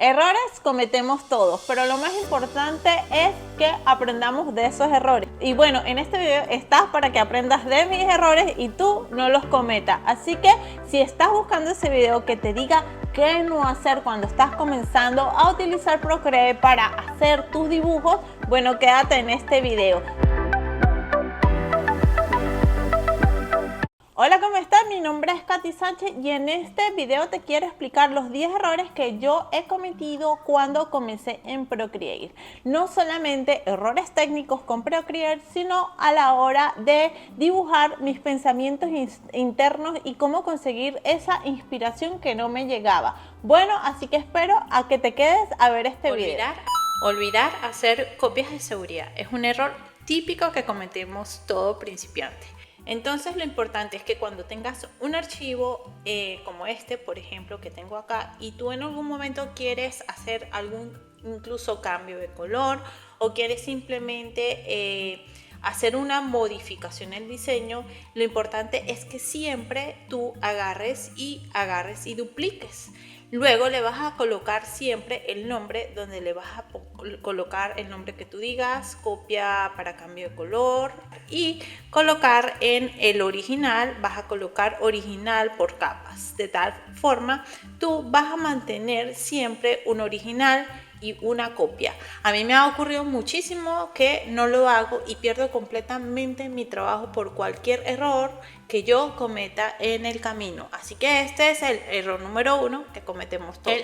Errores cometemos todos, pero lo más importante es que aprendamos de esos errores. Y bueno, en este video estás para que aprendas de mis errores y tú no los cometas. Así que si estás buscando ese video que te diga qué no hacer cuando estás comenzando a utilizar Procreate para hacer tus dibujos, bueno, quédate en este video. Hola, ¿cómo estás? Mi nombre es Katy Sánchez y en este video te quiero explicar los 10 errores que yo he cometido cuando comencé en Procreate. No solamente errores técnicos con Procreate, sino a la hora de dibujar mis pensamientos internos y cómo conseguir esa inspiración que no me llegaba. Bueno, así que espero a que te quedes a ver este video. Olvidar hacer copias de seguridad es un error típico que cometemos todo principiante. Entonces lo importante es que cuando tengas un archivo como este, por ejemplo, que tengo acá, y tú en algún momento quieres hacer algún incluso cambio de color o quieres simplemente hacer una modificación en el diseño, lo importante es que siempre tú agarres y dupliques. Luego le vas a colocar siempre el nombre donde le vas a colocar el nombre que tú digas, copia para cambio de color, y colocar en el original, vas a colocar original por capas. De tal forma, tú vas a mantener siempre un original y una copia. A mí me ha ocurrido muchísimo que no lo hago y pierdo completamente mi trabajo por cualquier error que yo cometa en el camino. Así que este es el error número 1 que cometemos todos.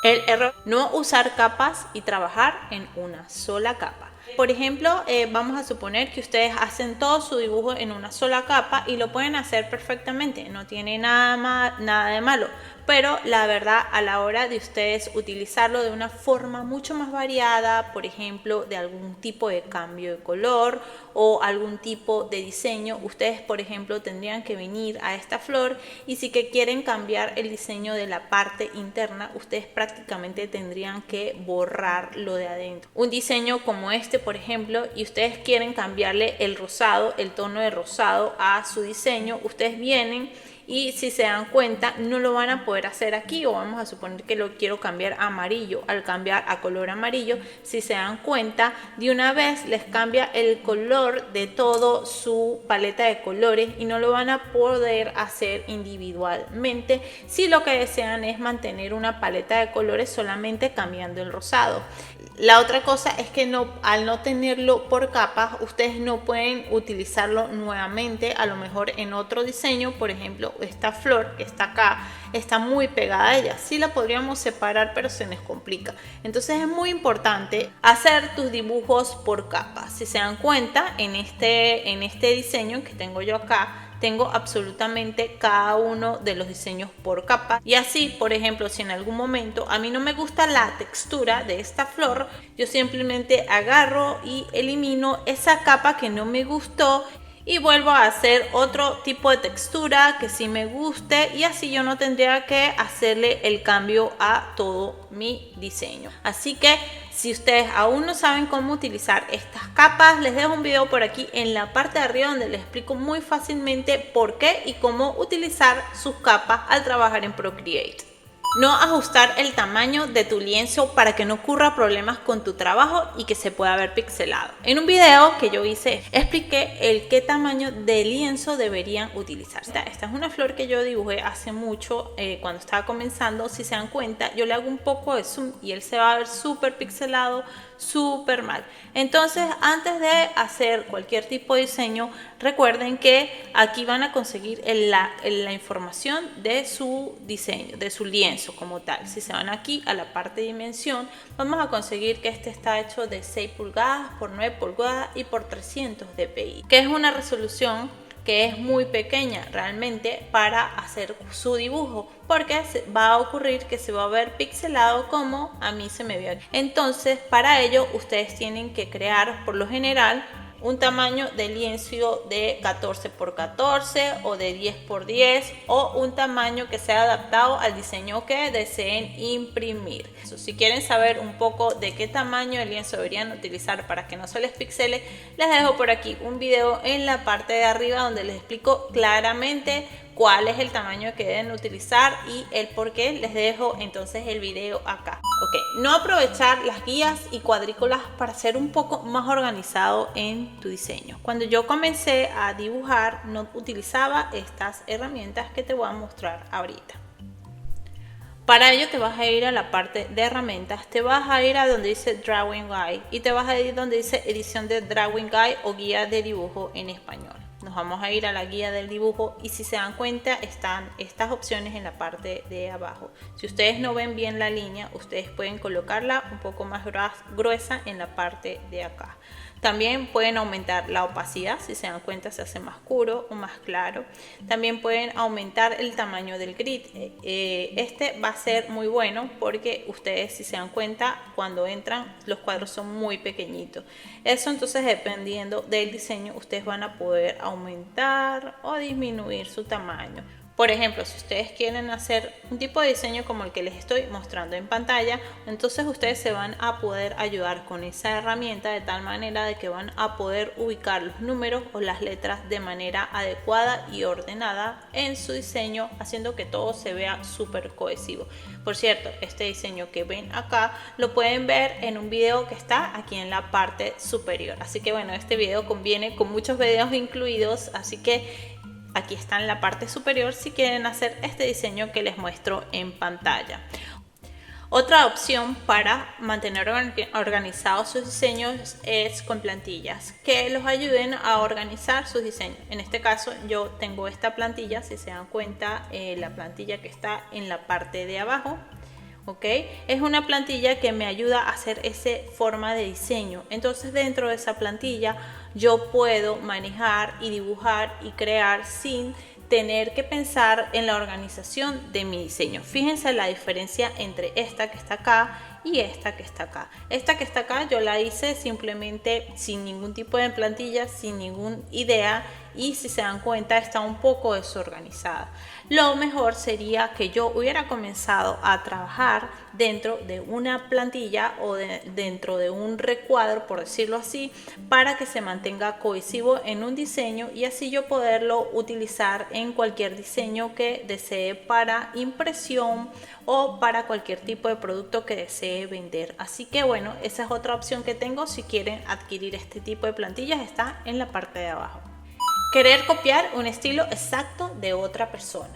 El error, no usar capas y trabajar en una sola capa. Por ejemplo, vamos a suponer que ustedes hacen todo su dibujo en una sola capa y lo pueden hacer perfectamente, no tiene nada de malo, pero la verdad a la hora de ustedes utilizarlo de una forma mucho más variada, por ejemplo, de algún tipo de cambio de color o algún tipo de diseño, ustedes por ejemplo tendrían que venir a esta flor y si que quieren cambiar el diseño de la parte interna, ustedes prácticamente tendrían que borrar lo de adentro. Un diseño como este, por ejemplo, y ustedes quieren cambiarle el rosado, el tono de rosado a su diseño, ustedes vienen y si se dan cuenta no lo van a poder hacer aquí, o vamos a suponer que lo quiero cambiar a amarillo. Al cambiar a color amarillo, si se dan cuenta, de una vez les cambia el color de todo su paleta de colores y no lo van a poder hacer individualmente si lo que desean es mantener una paleta de colores solamente cambiando el rosado. La otra cosa es que al no tenerlo por capas, ustedes no pueden utilizarlo nuevamente, a lo mejor en otro diseño. Por ejemplo, esta flor que está acá está muy pegada a ella, sí la podríamos separar, pero se nos complica. Entonces es muy importante hacer tus dibujos por capas. Si se dan cuenta, en este diseño que tengo yo acá, tengo absolutamente cada uno de los diseños por capa. Y así, por ejemplo, si en algún momento a mí no me gusta la textura de esta flor, yo simplemente agarro y elimino esa capa que no me gustó y vuelvo a hacer otro tipo de textura que sí me guste, y así yo no tendría que hacerle el cambio a todo mi diseño. Así que si ustedes aún no saben cómo utilizar estas capas, les dejo un video por aquí en la parte de arriba donde les explico muy fácilmente por qué y cómo utilizar sus capas al trabajar en Procreate. No ajustar el tamaño de tu lienzo para que no ocurra problemas con tu trabajo y que se pueda ver pixelado. En un video que yo hice, expliqué qué tamaño de lienzo deberían utilizar. Esta es una flor que yo dibujé hace mucho cuando estaba comenzando. Si se dan cuenta, yo le hago un poco de zoom y él se va a ver súper pixelado, súper mal. Entonces, antes de hacer cualquier tipo de diseño, recuerden que aquí van a conseguir la información de su diseño, de su lienzo como tal. Si se van aquí a la parte de dimensión, vamos a conseguir que este está hecho de 6 pulgadas por 9 pulgadas y por 300 dpi, que es una resolución que es muy pequeña realmente para hacer su dibujo, porque va a ocurrir que se va a ver pixelado como a mí se me ve aquí. Entonces, para ello ustedes tienen que crear por lo general un tamaño de lienzo de 14 por 14 o de 10 por 10, o un tamaño que sea adaptado al diseño que deseen imprimir. Si quieren saber un poco de qué tamaño de lienzo deberían utilizar para que no se les pixele, les dejo por aquí un video en la parte de arriba donde les explico claramente cuál es el tamaño que deben utilizar y el por qué, les dejo entonces el video acá. Ok, no aprovechar las guías y cuadrículas para ser un poco más organizado en tu diseño. Cuando yo comencé a dibujar no utilizaba estas herramientas que te voy a mostrar ahorita. Para ello te vas a ir a la parte de herramientas, te vas a ir a donde dice Drawing Guide y te vas a ir donde dice edición de Drawing Guide o guía de dibujo en español. Nos vamos a ir a la guía del dibujo y si se dan cuenta están estas opciones en la parte de abajo. Si ustedes no ven bien la línea, ustedes pueden colocarla un poco más gruesa en la parte de acá. También pueden aumentar la opacidad, si se dan cuenta se hace más oscuro o más claro. También pueden aumentar el tamaño del grid. Este va a ser muy bueno porque ustedes, si se dan cuenta, cuando entran los cuadros son muy pequeñitos. Eso entonces, dependiendo del diseño, ustedes van a poder aumentar o disminuir su tamaño. Por ejemplo, si ustedes quieren hacer un tipo de diseño como el que les estoy mostrando en pantalla, entonces ustedes se van a poder ayudar con esa herramienta de tal manera de que van a poder ubicar los números o las letras de manera adecuada y ordenada en su diseño, haciendo que todo se vea súper cohesivo. Por cierto, este diseño que ven acá lo pueden ver en un video que está aquí en la parte superior. Así que bueno, este video conviene con muchos videos incluidos, así que aquí está en la parte superior si quieren hacer este diseño que les muestro en pantalla. Otra opción para mantener organizados sus diseños es con plantillas que los ayuden a organizar sus diseños. En este caso yo tengo esta plantilla, si se dan cuenta, la plantilla que está en la parte de abajo. Es una plantilla que me ayuda a hacer esa forma de diseño. Entonces dentro de esa plantilla yo puedo manejar y dibujar y crear sin tener que pensar en la organización de mi diseño. Fíjense la diferencia entre esta que está acá y esta que está acá. Esta que está acá yo la hice simplemente sin ningún tipo de plantilla, sin ninguna idea, y si se dan cuenta está un poco desorganizada. Lo mejor sería que yo hubiera comenzado a trabajar dentro de una plantilla o dentro de un recuadro, por decirlo así, para que se mantenga cohesivo en un diseño y así yo poderlo utilizar en cualquier diseño que desee para impresión o para cualquier tipo de producto que desee vender. Así que bueno, esa es otra opción que tengo. Si quieren adquirir este tipo de plantillas, está en la parte de abajo. Querer copiar un estilo exacto de otra persona.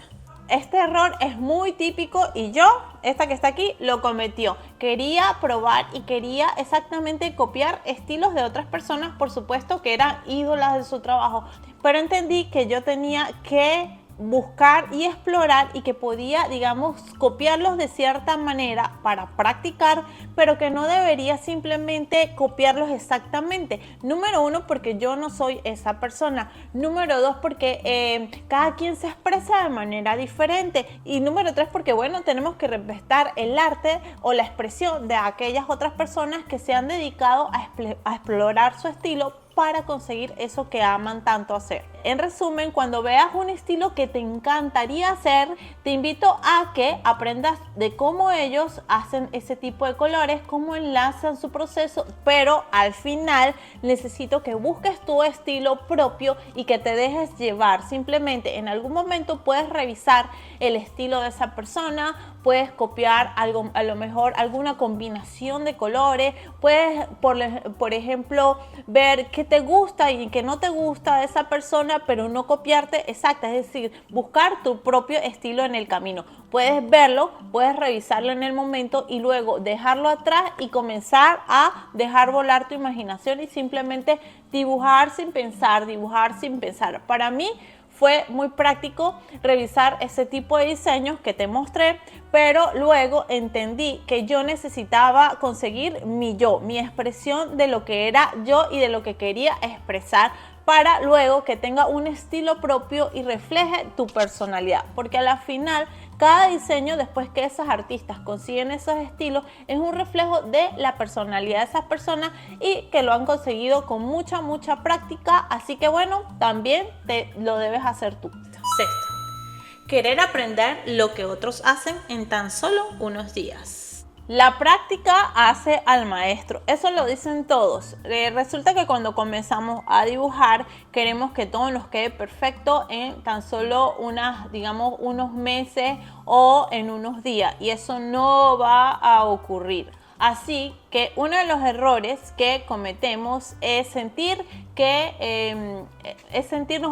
Este error es muy típico y yo, esta que está aquí, lo cometió. Quería probar y quería exactamente copiar estilos de otras personas, por supuesto que eran ídolas de su trabajo, pero entendí que yo tenía que buscar y explorar y que podía, digamos, copiarlos de cierta manera para practicar, pero que no debería simplemente copiarlos exactamente. Número uno, porque yo no soy esa persona. Número dos, porque cada quien se expresa de manera diferente. Y número tres, porque bueno, tenemos que respetar el arte o la expresión de aquellas otras personas que se han dedicado a explorar su estilo para conseguir eso que aman tanto hacer. En resumen, cuando veas un estilo que te encantaría hacer, te invito a que aprendas de cómo ellos hacen ese tipo de colores, cómo enlazan su proceso, pero al final necesito que busques tu estilo propio y que te dejes llevar. Simplemente en algún momento puedes revisar el estilo de esa persona, puedes copiar algo, a lo mejor alguna combinación de colores, puedes por ejemplo ver qué te gusta y qué no te gusta de esa persona, pero no copiarte exacta, es decir, buscar tu propio estilo en el camino. Puedes verlo, puedes revisarlo en el momento y luego dejarlo atrás y comenzar a dejar volar tu imaginación y simplemente dibujar sin pensar, dibujar sin pensar. Para mí fue muy práctico revisar ese tipo de diseños que te mostré, pero luego entendí que yo necesitaba conseguir mi yo, mi expresión de lo que era yo y de lo que quería expresar, para luego que tenga un estilo propio y refleje tu personalidad, porque a la final cada diseño, después que esos artistas consiguen esos estilos, es un reflejo de la personalidad de esas personas y que lo han conseguido con mucha práctica. Así que bueno, también lo debes hacer tú. Sexto, querer aprender lo que otros hacen en tan solo unos días. La práctica hace al maestro, eso lo dicen todos. Resulta que cuando comenzamos a dibujar queremos que todo nos quede perfecto en tan solo unos meses o en unos días, y eso no va a ocurrir. Así que uno de los errores que cometemos es sentirnos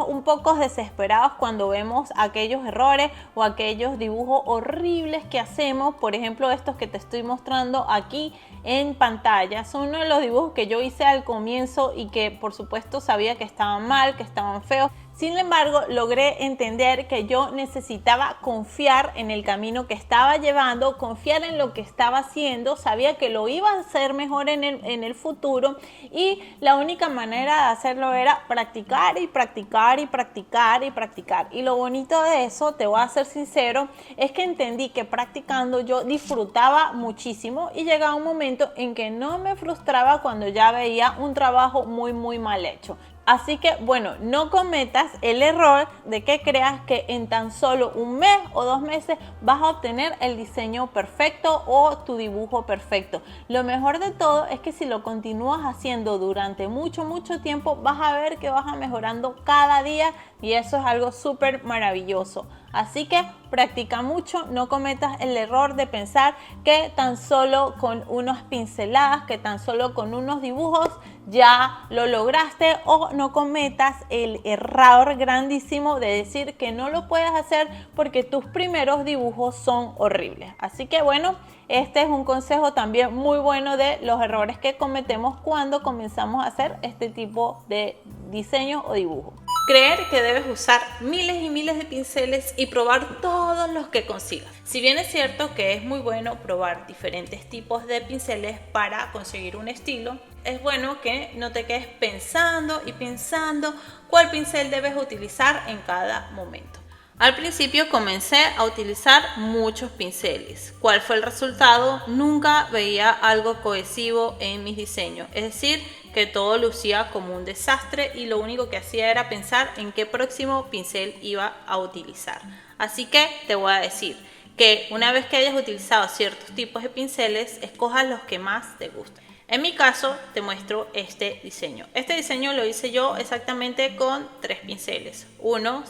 un poco desesperados cuando vemos aquellos errores o aquellos dibujos horribles que hacemos. Por ejemplo, estos que te estoy mostrando aquí en pantalla son uno de los dibujos que yo hice al comienzo y que por supuesto sabía que estaban mal, que estaban feos. Sin embargo, logré entender que yo necesitaba confiar en el camino que estaba llevando, confiar en lo que estaba haciendo, sabía que lo iba a hacer mejor en el futuro, y la única manera de hacerlo era practicar y practicar y practicar y practicar. Y lo bonito de eso, te voy a ser sincero, es que entendí que practicando yo disfrutaba muchísimo y llegaba un momento en que no me frustraba cuando ya veía un trabajo muy mal hecho. Así que bueno, no cometas el error de que creas que en tan solo un mes o 2 meses vas a obtener el diseño perfecto o tu dibujo perfecto. Lo mejor de todo es que si lo continúas haciendo durante mucho tiempo, vas a ver que vas mejorando cada día, y eso es algo súper maravilloso. Así que practica mucho, no cometas el error de pensar que tan solo con unas pinceladas, que tan solo con unos dibujos ya lo lograste, o no cometas el error grandísimo de decir que no lo puedes hacer porque tus primeros dibujos son horribles. Así que bueno, este es un consejo también muy bueno de los errores que cometemos cuando comenzamos a hacer este tipo de diseño o dibujo. Creer que debes usar miles y miles de pinceles y probar todos los que consigas. Si bien es cierto que es muy bueno probar diferentes tipos de pinceles para conseguir un estilo, es bueno que no te quedes pensando y pensando cuál pincel debes utilizar en cada momento. Al principio comencé a utilizar muchos pinceles. ¿Cuál fue el resultado? Nunca veía algo cohesivo en mis diseños, es decir, que todo lucía como un desastre y lo único que hacía era pensar en qué próximo pincel iba a utilizar. Así que te voy a decir que una vez que hayas utilizado ciertos tipos de pinceles, escojas los que más te gusten. En mi caso te muestro este diseño. Este diseño lo hice yo exactamente con 3 pinceles. Uno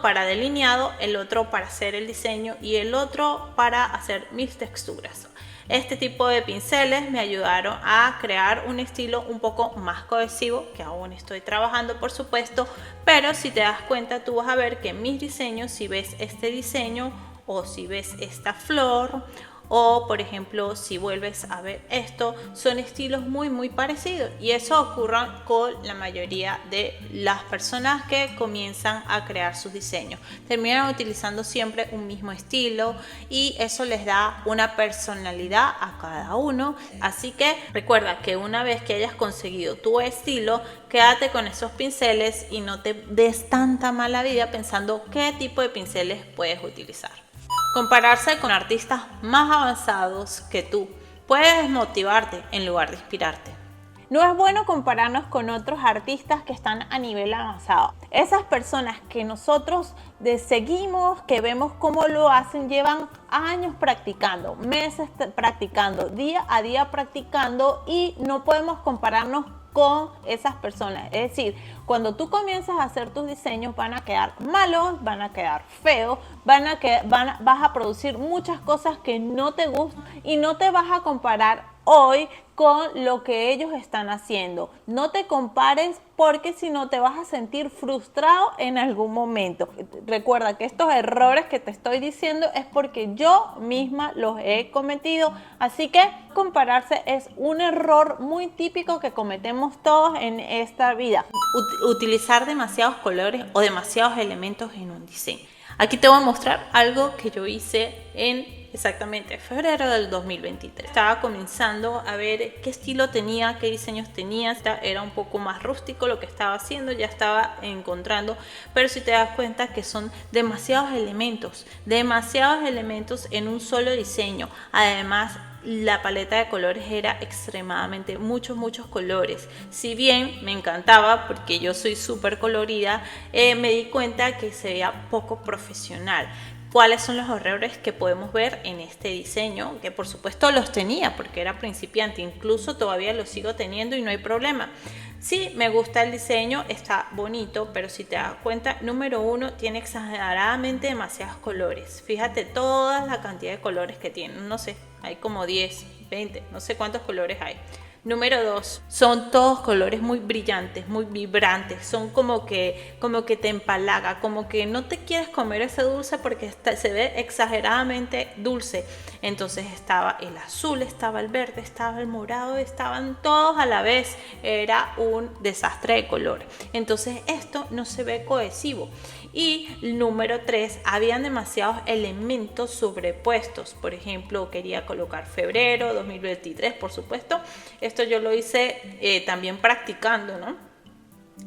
para delineado, el otro para hacer el diseño y el otro para hacer mis texturas. Este tipo de pinceles me ayudaron a crear un estilo un poco más cohesivo, que aún estoy trabajando por supuesto, pero si te das cuenta tú vas a ver que en mis diseños, si ves este diseño o si ves esta flor, o por ejemplo si vuelves a ver esto, son estilos muy parecidos, y eso ocurre con la mayoría de las personas que comienzan a crear sus diseños. Terminan utilizando siempre un mismo estilo y eso les da una personalidad a cada uno. Así que recuerda que una vez que hayas conseguido tu estilo, quédate con esos pinceles y no te des tanta mala vida pensando qué tipo de pinceles puedes utilizar. Compararse con artistas más avanzados que tú puede desmotivarte en lugar de inspirarte. No es bueno compararnos con otros artistas que están a nivel avanzado. Esas personas que nosotros seguimos, que vemos cómo lo hacen, llevan años practicando, meses practicando, día a día practicando, y no podemos compararnos con esas personas. Es decir, cuando tú comienzas a hacer tus diseños van a quedar malos, van a quedar feos, vas a producir muchas cosas que no te gustan y no te vas a comparar hoy con lo que ellos están haciendo. No te compares, porque si no te vas a sentir frustrado en algún momento. Recuerda que estos errores que te estoy diciendo es porque yo misma los he cometido, así que compararse es un error muy típico que cometemos todos en esta vida. Utilizar demasiados colores o demasiados elementos en un diseño. Aquí te voy a mostrar algo que yo hice en exactamente febrero del 2023. Estaba comenzando a ver qué estilo tenía, qué diseños tenía. Era un poco más rústico lo que estaba haciendo, ya estaba encontrando, pero si te das cuenta que son demasiados elementos en un solo diseño. Además, la paleta de colores era extremadamente muchos colores. Si bien me encantaba porque yo soy súper colorida, me di cuenta que se veía poco profesional. cuáles son los errores que podemos ver en este diseño, que por supuesto los tenía porque era principiante, incluso todavía los sigo teniendo y no hay problema. Sí, me gusta el diseño, está bonito, pero si te das cuenta, número uno, tiene exageradamente demasiados colores. Fíjate toda la cantidad de colores que tiene, no sé, hay como 10, 20, no sé cuántos colores hay. Número 2, son todos colores muy brillantes, muy vibrantes, son como que te empalaga, como que no te quieres comer ese dulce porque se ve exageradamente dulce. Entonces estaba el azul, estaba el verde, estaba el morado, estaban todos a la vez, era un desastre de color. Entonces esto no se ve cohesivo. Y número 3, habían demasiados elementos sobrepuestos. Por ejemplo, quería colocar febrero 2023, por supuesto. Esto yo lo hice también practicando, ¿no?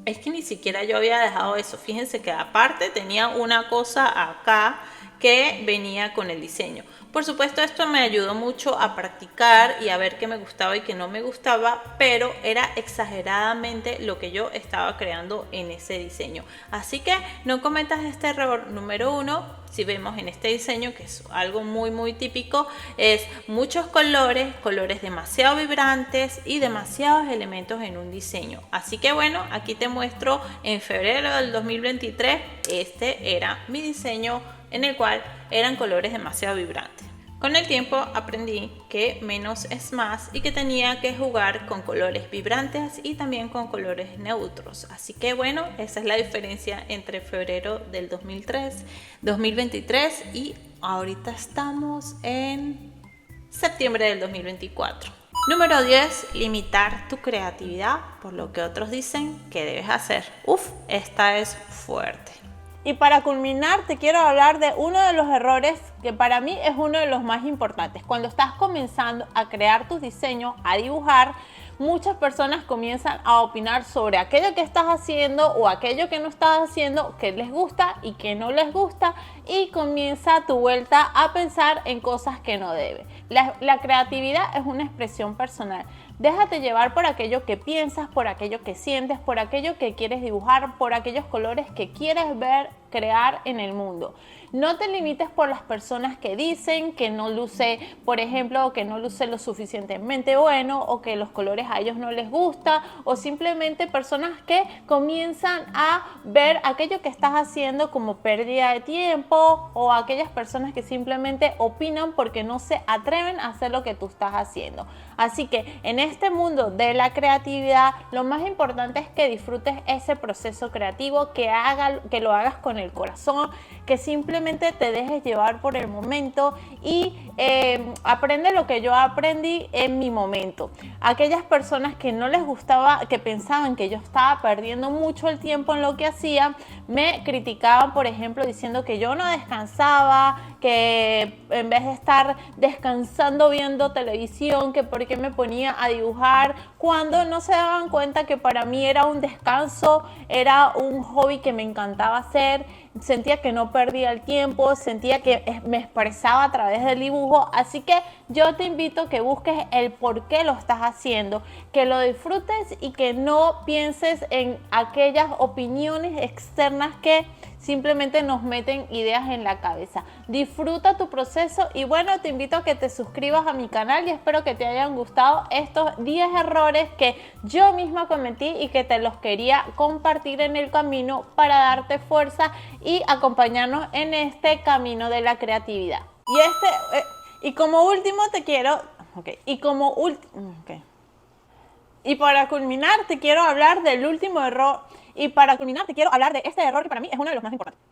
Es que ni siquiera yo había dejado eso. Fíjense que aparte tenía una cosa acá que venía con el diseño. Por supuesto, esto me ayudó mucho a practicar y a ver qué me gustaba y qué no me gustaba, pero era exageradamente lo que yo estaba creando en ese diseño. Así que no cometas este error. Número 1, si vemos en este diseño, que es algo muy típico, es muchos colores demasiado vibrantes y demasiados elementos en un diseño. Así que bueno, aquí te muestro en febrero del 2023, este era mi diseño en el cual eran colores demasiado vibrantes. Con el tiempo aprendí que menos es más y que tenía que jugar con colores vibrantes y también con colores neutros. Así que bueno, esa es la diferencia entre febrero del 2023 y ahorita estamos en septiembre del 2024. Número 10, limitar tu creatividad por lo que otros dicen que debes hacer. Esta es fuerte. Y para culminar, te quiero hablar de uno de los errores que para mí es uno de los más importantes. Cuando estás comenzando a crear tus diseños, a dibujar, muchas personas comienzan a opinar sobre aquello que estás haciendo o aquello que no estás haciendo, que les gusta y que no les gusta, y comienza tu vuelta a pensar en cosas que no debe. La creatividad es una expresión personal. Déjate llevar por aquello que piensas, por aquello que sientes, por aquello que quieres dibujar, por aquellos colores que quieres ver crear en el mundo. No te limites por las personas que dicen que no luce, por ejemplo, que no luce lo suficientemente bueno, o que los colores a ellos no les gusta, o simplemente personas que comienzan a ver aquello que estás haciendo como pérdida de tiempo, o aquellas personas que simplemente opinan porque no se atreven a hacer lo que tú estás haciendo. Así que en este mundo de la creatividad, lo más importante es que disfrutes ese proceso creativo, que lo hagas con el corazón, que simplemente te dejes llevar por el momento y aprende lo que yo aprendí en mi momento. Aquellas personas que no les gustaba, que pensaban que yo estaba perdiendo mucho el tiempo en lo que hacía, me criticaban, por ejemplo, diciendo que yo no descansaba, que en vez de estar descansando viendo televisión, que por qué me ponía a dibujar, cuando no se daban cuenta que para mí era un descanso, era un hobby que me encantaba hacer. Sentía que no perdía el tiempo, sentía que me expresaba a través del dibujo. Así que yo te invito a que busques el por qué lo estás haciendo, que lo disfrutes y que no pienses en aquellas opiniones externas que simplemente nos meten ideas en la cabeza. Disfruta tu proceso y bueno, te invito a que te suscribas a mi canal y espero que te hayan gustado estos 10 errores que yo misma cometí y que te los quería compartir en el camino para darte fuerza y acompañarnos en este camino de la creatividad. Y como último te quiero... Y para culminar te quiero hablar del último error. Y para culminar te quiero hablar de este error que para mí es uno de los más importantes.